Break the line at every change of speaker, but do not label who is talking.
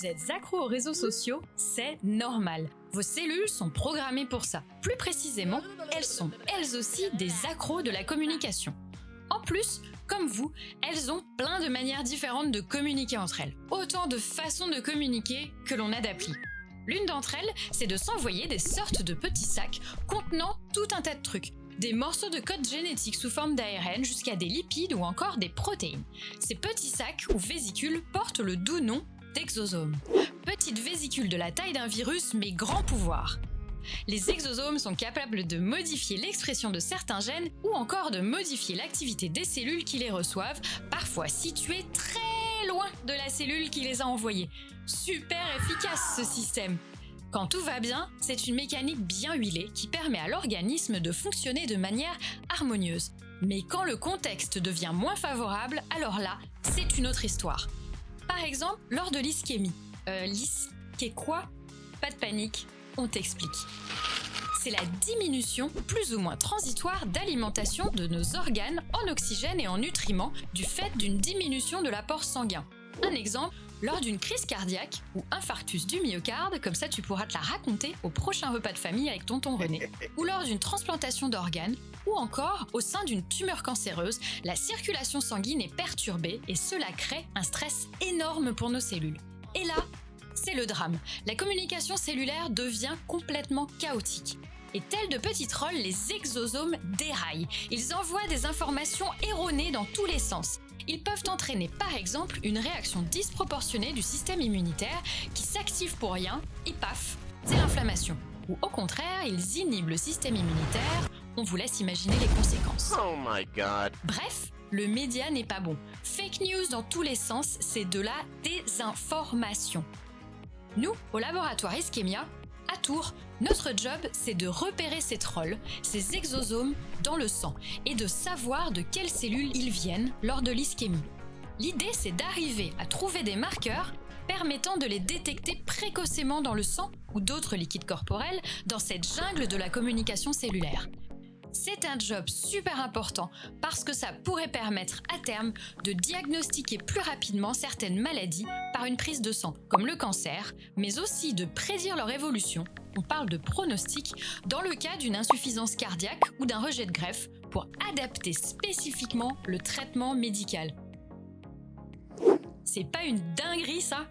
vous êtes accro aux réseaux sociaux, c'est normal. Vos cellules sont programmées pour ça. Plus précisément, elles sont elles aussi des accros de la communication. En plus, comme vous, elles ont plein de manières différentes de communiquer entre elles. Autant de façons de communiquer que l'on a d'applis. L'une d'entre elles, c'est de s'envoyer des sortes de petits sacs contenant tout un tas de trucs. Des morceaux de code génétique sous forme d'ARN jusqu'à des lipides ou encore des protéines. Ces petits sacs ou vésicules portent le doux nom d'exosomes. Petites vésicules de la taille d'un virus mais grand pouvoir. Les exosomes sont capables de modifier l'expression de certains gènes ou encore de modifier l'activité des cellules qui les reçoivent, parfois situées très loin de la cellule qui les a envoyées. Super efficace ce système! Quand tout va bien, c'est une mécanique bien huilée qui permet à l'organisme de fonctionner de manière harmonieuse. Mais quand le contexte devient moins favorable, alors là, c'est une autre histoire. Par exemple, lors de l'ischémie. L'isché quoi ? Pas de panique, on t'explique. C'est la diminution plus ou moins transitoire d'alimentation de nos organes en oxygène et en nutriments du fait d'une diminution de l'apport sanguin. Un exemple, lors d'une crise cardiaque ou infarctus du myocarde, comme ça tu pourras te la raconter au prochain repas de famille avec tonton René, ou lors d'une transplantation d'organes, ou encore au sein d'une tumeur cancéreuse, la circulation sanguine est perturbée et cela crée un stress énorme pour nos cellules. Et là, c'est le drame. La communication cellulaire devient complètement chaotique. Et tels de petits trolls, les exosomes déraillent. Ils envoient des informations erronées dans tous les sens. Ils peuvent entraîner par exemple une réaction disproportionnée du système immunitaire qui s'active pour rien et paf, c'est l'inflammation. Ou au contraire, ils inhibent le système immunitaire, on vous laisse imaginer les conséquences.
Oh my god.
Bref, le média n'est pas bon. Fake news dans tous les sens, c'est de la désinformation. Nous, au laboratoire Ischemia, à Tours, notre job, c'est de repérer ces trolls, ces exosomes dans le sang et de savoir de quelles cellules ils viennent lors de l'ischémie. L'idée, c'est d'arriver à trouver des marqueurs permettant de les détecter précocement dans le sang ou d'autres liquides corporels dans cette jungle de la communication cellulaire. C'est un job super important parce que ça pourrait permettre à terme de diagnostiquer plus rapidement certaines maladies par une prise de sang, comme le cancer, mais aussi de prédire leur évolution, on parle de pronostic, dans le cas d'une insuffisance cardiaque ou d'un rejet de greffe pour adapter spécifiquement le traitement médical. C'est pas une dinguerie ça ?